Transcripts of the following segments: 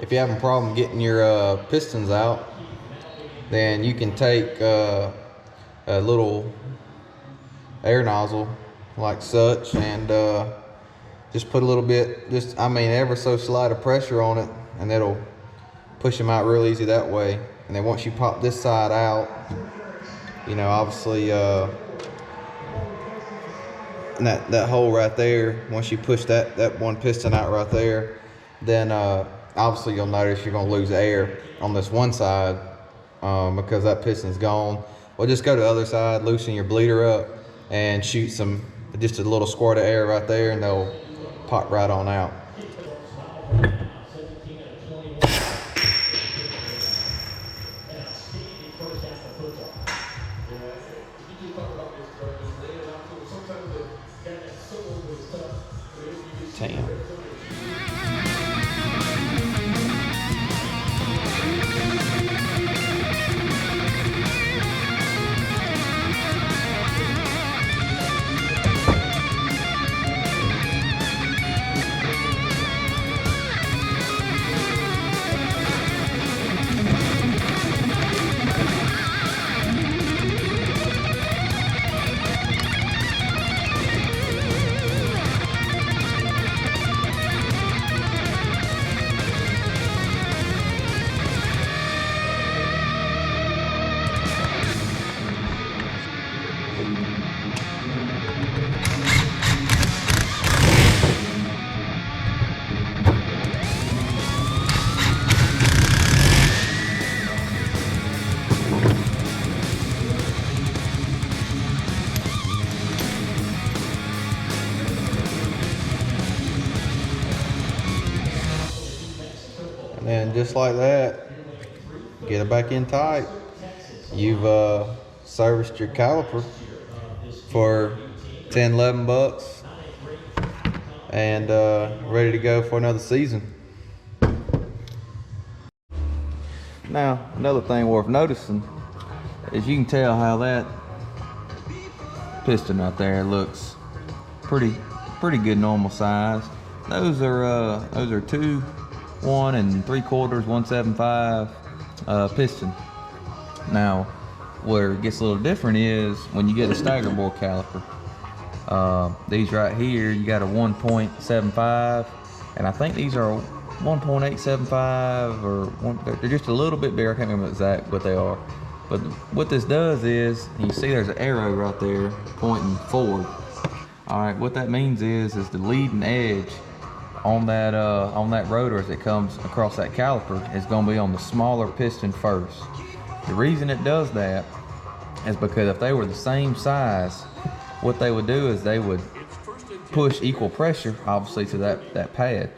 If you're having a problem getting your pistons out, then you can take a little air nozzle like such and just put a little bit, ever so slight of pressure on it, and it'll push them out real easy that way. And then once you pop this side out, you know, obviously that hole right there, once you push that one piston out right there, then obviously you'll notice you're going to lose air on this one side because that piston's gone. Well, just go to the other side, loosen your bleeder up, and shoot just a little squirt of air right there, and they'll pop right on out. Damn. And just like that, get it back in tight. You've serviced your caliper for 10, 11 bucks and ready to go for another season. Now, another thing worth noticing is you can tell how that piston right there looks pretty good normal size. Those are 2 1 3/4 175 piston. Now, where it gets a little different is when you get a stagger bore caliper. These right here, you got a 1.75, and I think these are 1.875 or they're just a little bit bigger. I can't remember exact what they are. But what this does is, you see there's an arrow right there pointing forward. All right, what that means is the leading edge on that rotor as it comes across that caliper is going to be on the smaller piston first. The reason it does that is because if they were the same size, what they would do is they would push equal pressure, obviously, to that pad.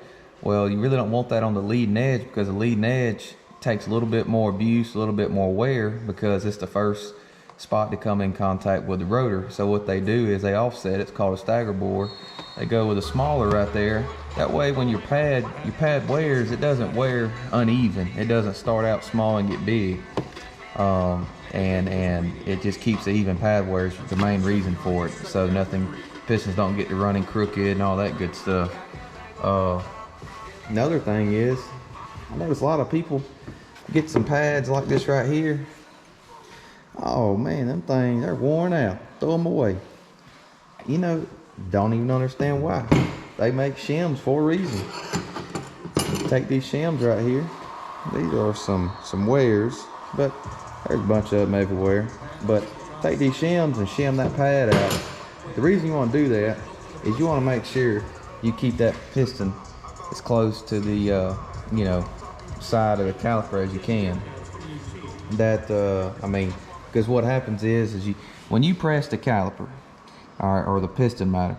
Well, you really don't want that on the leading edge, because the leading edge takes a little bit more abuse, a little bit more wear, because it's the first spot to come in contact with the rotor. So what they do is they offset. It's called a stagger bore. They go with a smaller right there. That way when your pad wears, it doesn't wear uneven. It doesn't start out small and get big. And it just keeps the even pad wear, is the main reason for it. So pistons don't get to running crooked and all that good stuff. Another thing is, I notice a lot of people get some pads like this right here. Oh man, them things, they're worn out. Throw them away. You know, don't even understand why. They make shims for a reason. Take these shims right here. These are some wears, but there's a bunch of them everywhere. But take these shims and shim that pad out. The reason you want to do that is you want to make sure you keep that piston as close to the side of the caliper as you can. That I mean, because what happens is when you press the caliper, all right, or the piston matter,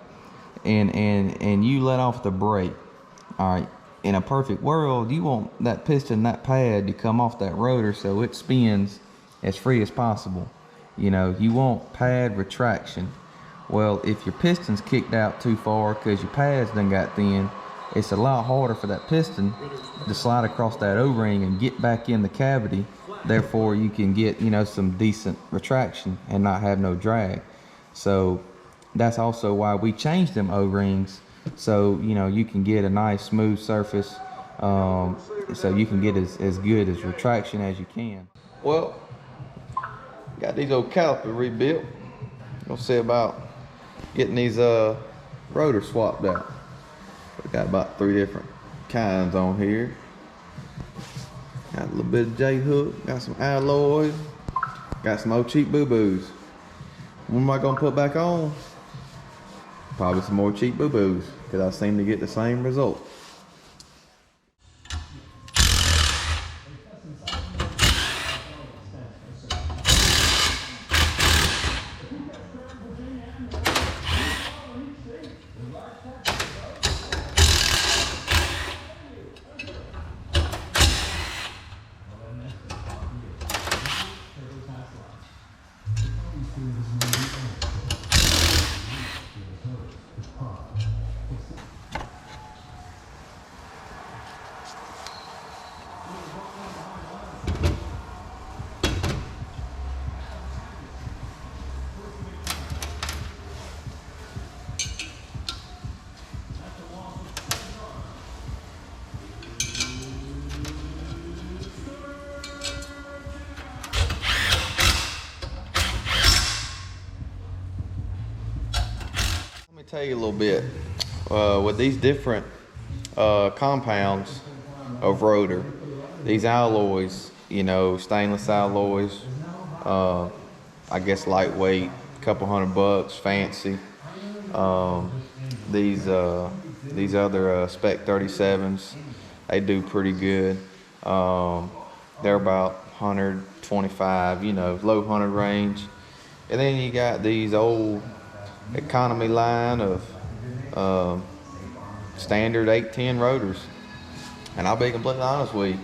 and you let off the brake, all right. In a perfect world, you want that piston, that pad to come off that rotor so it spins as free as possible. You know, you want pad retraction. Well, if your piston's kicked out too far because your pads done got thin, it's a lot harder for that piston to slide across that O-ring and get back in the cavity. Therefore, you can get, you know, some decent retraction and not have no drag. So that's also why we changed them O-rings, so you know you can get a nice smooth surface, so you can get as good as retraction as you can. Well, got these old calipers rebuilt. Gonna see about getting these rotors swapped out. We got about 3 different kinds on here. Got a little bit of J-hook, got some alloys, got some old cheap boo-boos. What am I gonna put back on? Probably some more cheap boo-boos, because I seem to get the same result. Let me tell you a little bit. With these different compounds of rotor, these alloys, you know, stainless alloys, I guess lightweight, couple $100, fancy. These other Spec 37s, they do pretty good. They're about 125, you know, low 100 range. And then you got these old economy line of standard 810 rotors. And I'll be completely honest with you,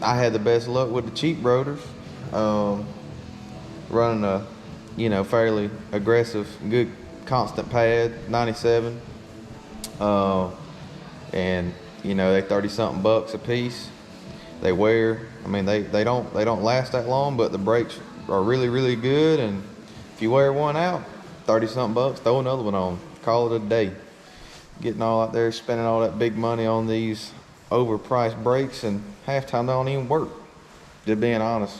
I had the best luck with the cheap rotors, running a, you know, fairly aggressive, good constant pad 97, and you know, they 30-something bucks a piece. They wear, I mean, they don't last that long, but the brakes are really good. And if you wear one out, 30-something bucks, throw another one on, call it a day. Getting all out there spending all that big money on these overpriced brakes, and half time they don't even work, just being honest.